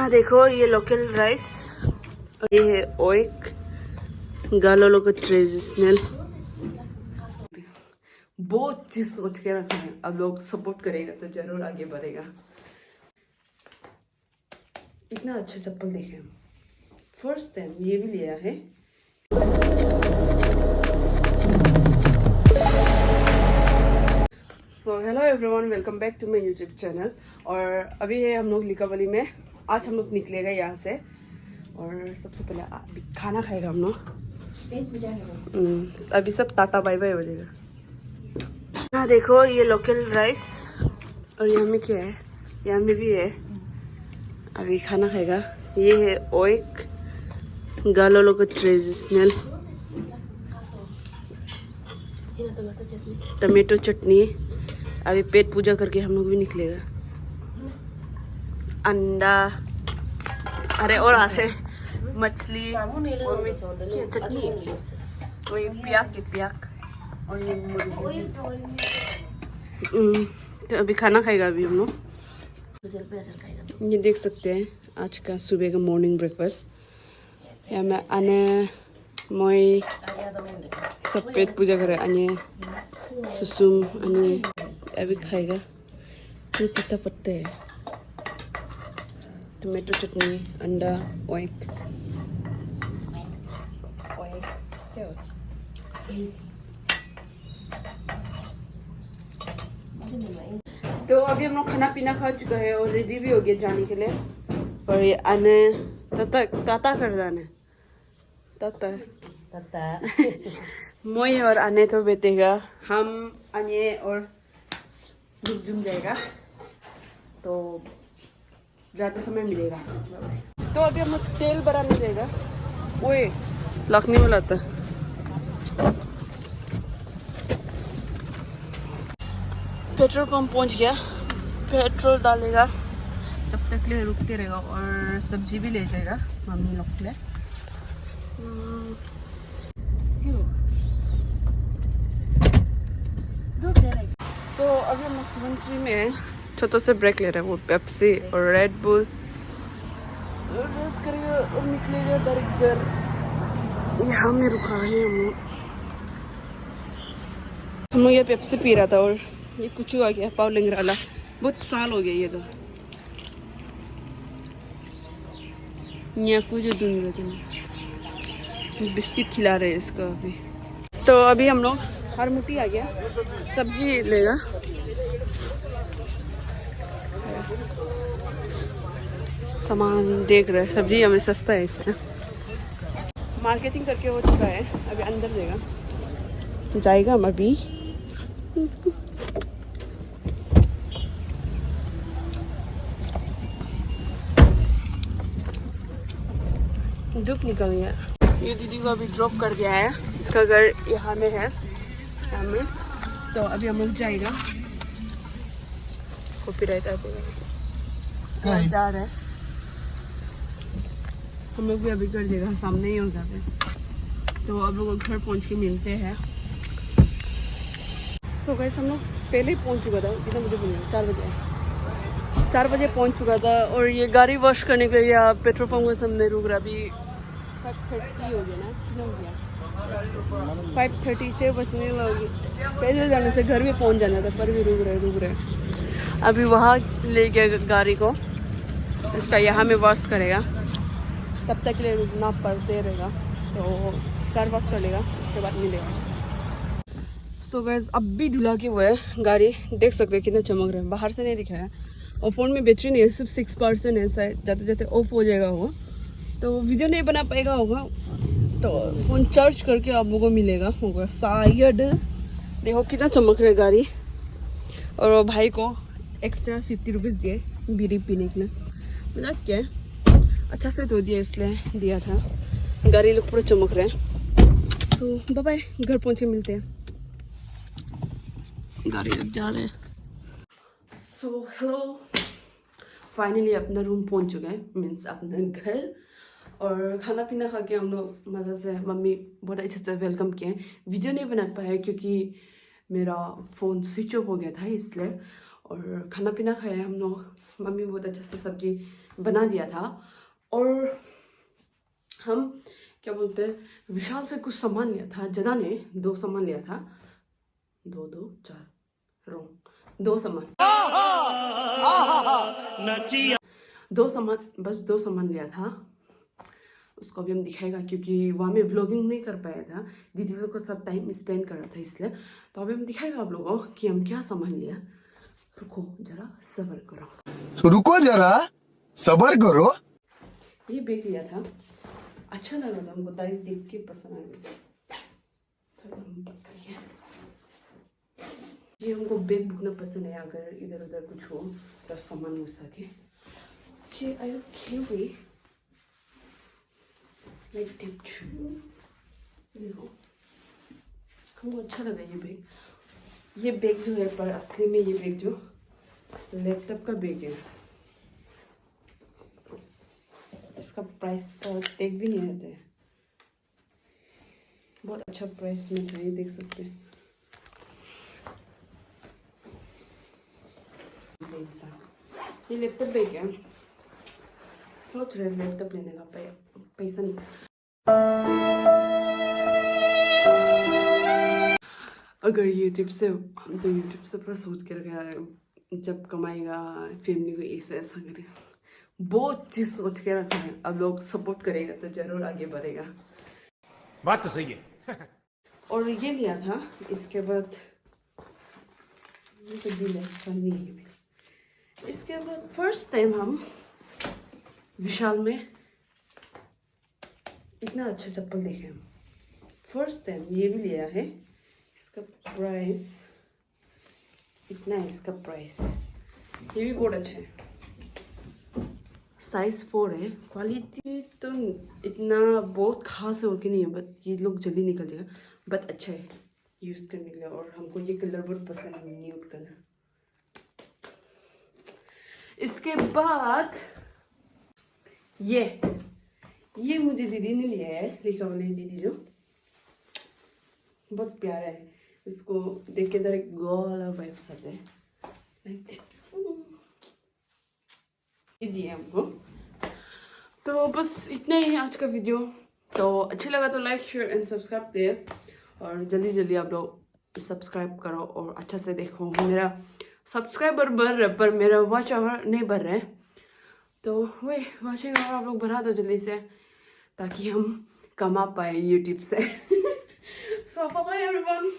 यहाँ देखो ये लोकल राइस और ये है ओइक गालोलो का ट्रेडिशनल। बहुत चीज सोच के रखा है, अब लोग सपोर्ट करेगा तो जरूर आगे बढ़ेगा। इतना अच्छा चप्पल देखे फर्स्ट टाइम ये भी लिया है। So hello everyone, welcome back to my YouTube channel. और अभी है हम लोग लिकावली में। आज हम लोग निकलेगा यहाँ से और सबसे पहले अभी खाना खाएगा हम लोग। अभी सब टाटा बाय बाय हो जाएगा। यहाँ देखो ये लोकल राइस और यहाँ में क्या है, यहाँ में भी है। अभी खाना खाएगा। ये है ओइक गालोलो का ट्रेडिशनल टमेटो चटनी। अभी पेट पूजा करके हम लोग भी निकलेगा। अंडा अरे और आते मछली और चटनी, वही प्याक के प्याक और ये मुर्गी। तो अभी खाना खाएगा अभी हम लोग। ये देख सकते हैं आज का सुबह का मॉर्निंग ब्रेकफास्ट। यहाँ में आने मैं सब पेट पूजा करे आने सुसुम आने अभी खाएगा। ये तीता पत्ते है, टमेटो चटनी, अंडा, ओइक। तो अभी हम लोग खाना पीना खा चुका है और रेडी भी हो गया जाने के लिए। और ये आने ताता कर जाने ताता मोई और आने तो बैठेगा, हम आने और रुक जुम जाएगा तो ज़्यादा समय मिलेगा। तो अभी हम लोग तेल भराने जाएगा। ओए लखनी में लाता पेट्रोल पंप पहुंच गया। पेट्रोल डालेगा तब तक लिए रुकते रहेगा और सब्जी भी ले जाएगा मम्मी लोग के लिए। तो अभी हम सुबनश्री में छोटा सा ब्रेक ले रहे हैं। वो पेप्सी और रेड बुल तो रेस करेगा और निकलेगा डायरेक्ट घर। यहाँ में रुका है हम लोग ये पेप्सी पी रहा था और ये कुछ आ गया पाव लिंगराला। बहुत साल हो गया ये तो। यहाँ कुछ दूंगा बिस्किट खिला रहे हैं इसको अभी। तो अभी हम लोग हर मुट्ठी आ गया, सब्जी लेगा। सामान देख रहे हैं, सब्जी हमें सस्ता है इसमें। मार्केटिंग करके हो चुका है, अभी अंदर जाएगा हम अभी। धूप निकल गया। ये दीदी को अभी ड्रॉप कर दिया है, इसका घर यहाँ में है यहाँ में। तो अभी हम लोग जाएगा। कॉपीराइट आएगा जा रहे हैं हम लोग भी अभी घर जाएगा, सामने ही होगा। तो अब लोग घर पहुँच के मिलते हैं। सो गाइस हम लोग पहले ही पहुँच चुका था। कितना बजे पहुँचे? 4 बजे पहुँच चुका था। और ये गाड़ी वॉश करने के लिए पेट्रोल पंप के सामने रुक रहा। अभी 5:30 हो गया ना, कितना हो गया 5:30, 6 बजने लगे। पैदल जाने से घर भी पहुँच जाना था पर भी रुक रहे। अभी वहाँ ले गया गाड़ी को, इसका यहाँ में वॉश करेगा, तब तक के लिए रुकना पड़ते रहेगा। तो कार वॉश कर लेगा, उसके बाद मिलेगा। सो गाइस अब भी धुला के हुआ है गाड़ी, देख सकते हैं कितना चमक रहा है। बाहर से नहीं दिखाया और फ़ोन में बैटरी नहीं है, सिर्फ 6% है। शायद जाते जाते ऑफ हो जाएगा वो, तो वीडियो नहीं बना पाएगा होगा। तो फ़ोन चार्ज करके आप लोगों को मिलेगा होगा शायद। देखो कितना चमक रहा है गाड़ी। और वो भाई को एक्स्ट्रा 50 रुपीज़ दिए बीड़ी पीने के लिए। मजाक क्या है, अच्छा से धो दिया इसलिए दिया था। गाड़ी लोग पूरा चमक रहे हैं। तो बाय बाय, घर पहुँच के मिलते हैं। गाड़ी लग जा रहे हैं। सो हेलो, फाइनली अपना रूम पहुंच चुके हैं, मीन्स अपना घर। और खाना पीना खा के हम लोग मज़े से, मम्मी बहुत अच्छे से वेलकम किए। वीडियो नहीं बना पाया क्योंकि मेरा फ़ोन स्विच ऑफ हो गया था इसलिए। और खाना पीना खाया हम लोग। मम्मी बहुत अच्छे से सब्जी बना दिया था। और हम क्या बोलते हैं, विशाल से कुछ सामान लिया था, ज़्यादा नहीं, 2 सामान लिया था, 2 2 4 रॉन्ग, 2 सामान, 2 सामान, बस 2 सामान लिया था। उसको अभी हम दिखाएगा क्योंकि वहाँ में व्लॉगिंग नहीं कर पाया था, दीदी लोग को सब टाइम स्पेंड कर रहा था इसलिए। तो अभी हम दिखाएगा आप लोगों को कि हम क्या सामान लिया। रुको जरा सब्र करो, तो रुको जरा सबर करो। ये बैग लिया था, अच्छा लगा था हमको, तारीफ देख के पसंद आ गई। ये हमको बैग बुकना पसंद है, अगर इधर उधर कुछ हो तो सामान हो सके। Okay, I carry like tissue. देखो हमको अच्छा लगा ये बैग। ये बैग जो है पर असली में ये बैग जो लैपटॉप का बैग है, इसका प्राइस का टैग भी नहीं रहता है, बहुत अच्छा प्राइस में था, ये देख सकते हैं। ये लैपटॉप बैग है, सोच रहे लैपटॉप लेने का पैसा नहीं। अगर यूट्यूब से, हम तो यूट्यूब से पूरा सोच के रखा है, जब कमाएगा फैमिली को ऐसा ऐसा करेगा, बहुत चीज सोच के रखा है। अब लोग सपोर्ट करेगा तो जरूर आगे बढ़ेगा। बात तो सही है। और ये लिया था, इसके बाद ये तो बिल है, फनी है बिल। इसके बाद फर्स्ट टाइम हम विशाल में इतना अच्छा चप्पल देखे हम, फर्स्ट टाइम ये भी लिया है। इसका प्राइस इतना है, इसका प्राइस, ये भी बहुत अच्छा है, साइज 4 है। क्वालिटी तो इतना बहुत खास है और कि नहीं है, बट ये लोग जल्दी निकल जाएगा, बट अच्छा है यूज़ करने के लिए। और हमको ये कलर बहुत पसंद है, न्यूड कलर। इसके बाद ये मुझे दीदी ने लिया है, लिखा वाली दीदी जो बहुत प्यारा है, इसको देख के एक गोला वाइब्स आते हैं, लाइक दैट। ये दिए हमको। तो बस इतना ही है आज का वीडियो। तो अच्छी लगा तो like share and subscribe please, और जल्दी जल्दी आप लोग सब्सक्राइब करो और अच्छा से देखो। मेरा सब्सक्राइबर बढ़ रहा है पर मेरा वॉच आवर नहीं बढ़ रहा है, तो वही वॉचिंग आवर आप लोग बढ़ा दो जल्दी से, ताकि हम कमा पाए यूट्यूब से। So bye bye everyone.